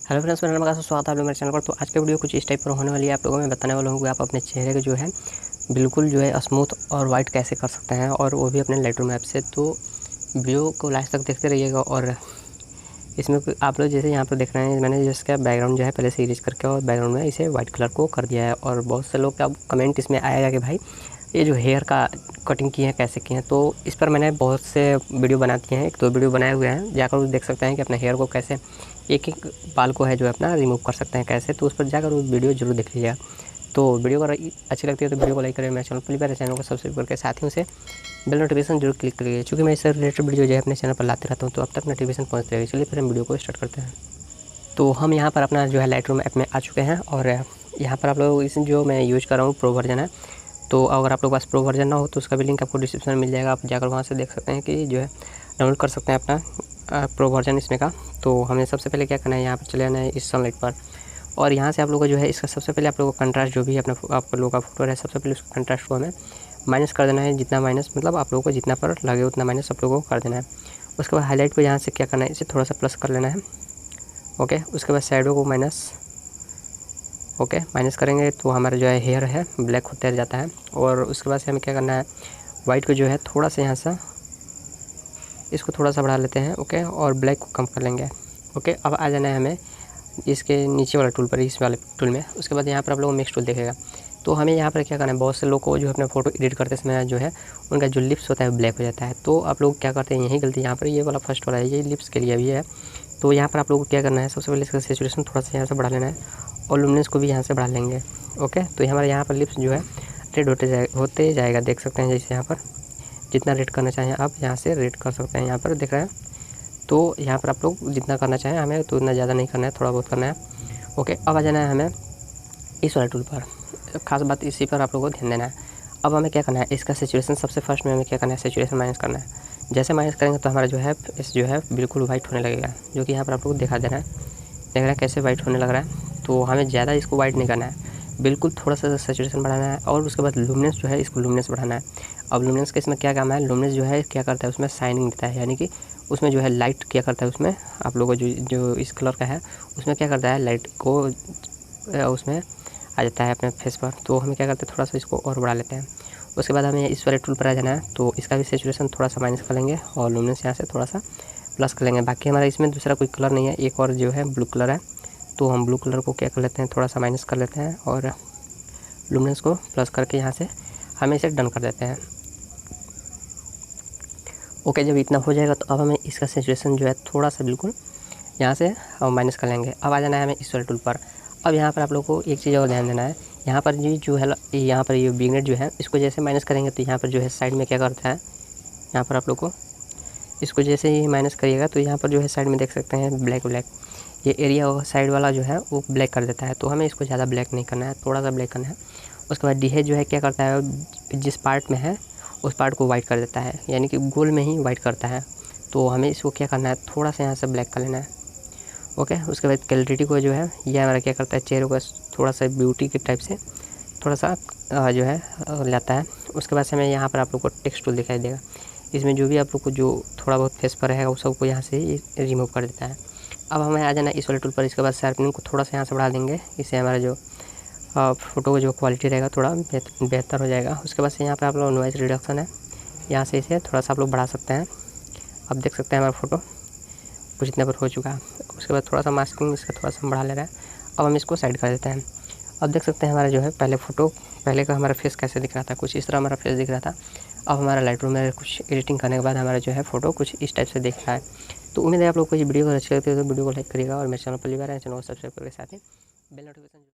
Hello friends, मेरा नाम आकाश है। स्वागत है आप लोग मेरे चैनल पर। तो आज की वीडियो कुछ इस टाइप पर होने वाली है। आप लोगों को मैं बताने वाला हूँ कि आप अपने चेहरे को जो है बिल्कुल जो है स्मूथ और वाइट कैसे कर सकते हैं, और वो भी अपने लाइटरूम ऐप से। तो वीडियो को लास्ट तक देखते रहिएगा। और इसमें आप लोग जैसे यहाँ पर देख रहे हैं, मैंने जिसका बैकग्राउंड जो है पहले से इरेज करके और बैकग्राउंड में इसे वाइट कलर को कर दिया है। और बहुत से लोग का कमेंट इसमें आएगा कि भाई ये जो हेयर का कटिंग की है कैसे की है। तो इस पर मैंने बहुत से वीडियो बना दिए हैं, 1-2 वीडियो बनाए हुए हैं, जाकर वो देख सकते हैं कि अपने हेयर को कैसे एक एक बाल को है जो अपना रिमूव कर सकते हैं कैसे। तो उस पर जाकर वो वीडियो जरूर देख लीजिएगा। तो वीडियो अगर अच्छी लगती है तो वीडियो को लाइक करें, मेरे चैनल पर मेरे चैनल को सब्सक्राइब करके साथ ही उसे बेल नोटिफिकेशन जरूर क्लिक करिए, क्योंकि मैं इससे रिलेटेड वीडियो जो है अपने चैनल पर लाते रहता हूँ, तो अब तक नोटिफिकेशन पहुँचते रहेगी। चलिए फिर हम वीडियो को स्टार्ट करते हैं। तो हम यहाँ पर अपना जो है लाइटरूम ऐप में आ चुके हैं, और यहाँ पर आप लोग इस जो मैं यूज़ कर रहा हूँ प्रो वर्जन है। तो अगर आप लोग के पास प्रो वर्जन ना हो तो उसका भी लिंक आपको डिस्क्रिप्शन में मिल जाएगा, आप जाकर वहाँ से देख सकते हैं कि जो है डाउनलोड कर सकते हैं अपना प्रो वर्जन इसमें का। तो हमें सबसे पहले क्या करना है, यहाँ पर चले जाना है इस सनलाइट पर, और यहाँ से आप लोगों को जो है इसका सबसे पहले आप लोगों को कंट्रास्ट जो भी अपना आप लोगों का फोटो है, सबसे पहले उसका कंट्रास्ट को हमें माइनस कर देना है। जितना माइनस मतलब आप लोगों को जितना पर लगे उतना माइनस आप लोगों को कर देना है। उसके बाद हाईलाइट को यहाँ से क्या करना है, इसे थोड़ा सा प्लस कर लेना है। ओके, उसके बाद शैडो को माइनस, ओके माइनस करेंगे तो हमारा जो है हेयर है ब्लैक होते जाता है। और उसके बाद से हमें क्या करना है, वाइट को जो है थोड़ा सा यहाँ से इसको थोड़ा सा बढ़ा लेते हैं। ओके, और ब्लैक को कम कर लेंगे। ओके, अब आ जाना है हमें इसके नीचे वाला टूल पर, इस वाले टूल में। उसके बाद यहाँ पर आप लोगों को मिक्स टूल देखेगा। तो हमें यहाँ पर क्या करना है, बहुत से लोग को जो है अपना फ़ोटो एडिट करते समय जो है उनका जो लिप्स होता है ब्लैक हो जाता है। तो आप लोग क्या करते हैं, यही गलती यहाँ पर ये वाला फर्स्ट वाला है, ये लिप्स के लिए भी है। तो यहाँ पर आप लोगों को क्या करना है, सबसे पहले इसका सैचुरेशन थोड़ा सा यहाँ से बढ़ा लेना है, और लुमिनेंस को भी यहाँ से बढ़ा लेंगे। ओके, तो हमारे यहाँ पर लिप्स जो है रेड होते जाएगा, देख सकते हैं। जैसे यहाँ पर जितना रेड करना चाहें आप यहाँ से रेड कर सकते हैं, यहाँ पर देख रहे हैं। तो यहाँ पर आप लोग जितना करना चाहें, हमें तो इतना ज़्यादा नहीं करना है, थोड़ा बहुत करना है। ओके, अब आ जाना है हमें इस वाले टूल पर। खास बात इसी पर आप लोगों को ध्यान देना है। अब हमें क्या करना है, इसका सैचुरेशन सबसे फर्स्ट में हमें क्या करना है, सैचुरेशन माइनस करना है। जैसे माइनस करेंगे तो हमारा जो है इस जो है बिल्कुल वाइट होने लगेगा, जो कि यहाँ पर आप लोग को दिखा देना है। देख रहा है कैसे वाइट होने लग रहा है। तो हमें ज़्यादा इसको वाइट नहीं करना है, बिल्कुल थोड़ा सा सैचुरेशन बढ़ाना है। और उसके बाद लुमिनेंस जो है इसको लुमिनेंस बढ़ाना है। अब लुमिनेंस का इसमें क्या काम है, लुमिनेंस जो है क्या करता है, उसमें शाइनिंग देता है, यानी कि उसमें जो है लाइट क्या करता है, उसमें आप लोगों को जो इस कलर का है उसमें क्या करता है, लाइट को उसमें आ जाता है अपने फेस पर। तो हमें क्या करते हैं, थोड़ा सा इसको और बढ़ा लेते हैं। उसके बाद हमें इस वाले टूल पर आ जाना है। तो इसका भी सैचुरेशन थोड़ा सा माइनस कर लेंगे, और लुमिनेंस यहाँ से थोड़ा सा प्लस कर लेंगे। बाकी हमारा इसमें दूसरा कोई कलर नहीं है, एक और जो है ब्लू कलर है। तो हम ब्लू कलर को क्या कर लेते हैं, थोड़ा सा माइनस कर लेते हैं, और लुमिनेंस को प्लस करके यहाँ से हमें इसे डन कर देते हैं। ओके, जब इतना हो जाएगा तो अब हमें इसका सैचुरेशन जो है थोड़ा सा बिल्कुल यहाँ से माइनस कर लेंगे। अब आ जाना है हमें इस वाले टूल पर। अब यहाँ पर आप लोग को एक चीज़ और ध्यान देना है, यहाँ पर जी जो है यहाँ पर ये विग्नेट जो है इसको जैसे माइनस करेंगे तो यहाँ पर जो है साइड में क्या करता है, यहाँ पर आप लोग को इसको जैसे ही माइनस करिएगा तो यहाँ पर जो है साइड में देख सकते हैं ब्लैक ब्लैक, ये एरिया साइड वाला जो है वो ब्लैक कर देता है। तो हमें इसको ज़्यादा ब्लैक नहीं करना है, थोड़ा सा ब्लैक करना है। उसके बाद डी जो है क्या करता है, जिस पार्ट में है उस पार्ट को वाइट कर देता है, यानी कि गोल में ही वाइट करता है। तो हमें इसको क्या करना है, थोड़ा सा यहाँ से ब्लैक कर लेना है। ओके, उसके बाद क्लैरिटी को जो है ये हमारा क्या करता है, चेहरे को थोड़ा सा ब्यूटी के टाइप से थोड़ा सा जो है लाता है। उसके बाद से हमें यहाँ पर आप लोग को टेक्स्ट टूल दिखाई देगा, इसमें जो भी आप लोग को जो थोड़ा बहुत फेस पर रहेगा उस सबको यहाँ से रिमूव कर देता है। अब हमें आ जाना इस वाले टूल पर। इसके बाद शार्पनिंग को थोड़ा सा यहाँ से बढ़ा देंगे, इससे हमारा जो फ़ोटो का जो क्वालिटी रहेगा थोड़ा बेहतर हो जाएगा। उसके बाद से यहाँ पर आप लोग नॉइज़ रिडक्शन है, यहाँ से इसे थोड़ा सा आप लोग बढ़ा सकते हैं। अब देख सकते हैं हमारा फ़ोटो कुछ इतने पर हो चुका है। उसके बाद थोड़ा सा मास्किंग इसका थोड़ा सा बढ़ा ले रहा है। अब हम इसको साइड कर देते हैं। अब देख सकते हैं हमारा जो है पहले का हमारा फेस कैसे दिख रहा था, कुछ इस तरह हमारा फेस दिख रहा था। अब हमारा लाइटरूम में कुछ एडिटिंग करने के बाद हमारा जो है फ़ोटो कुछ इस टाइप से दिख रहा है। तो उम्मीद है आप लोग को ये वीडियो अच्छी लगती है तो वीडियो को लाइक करिएगा, और मेरे चैनल पर चैनल को सब्सक्राइब करके साथ ही बेल नोटिफिकेशन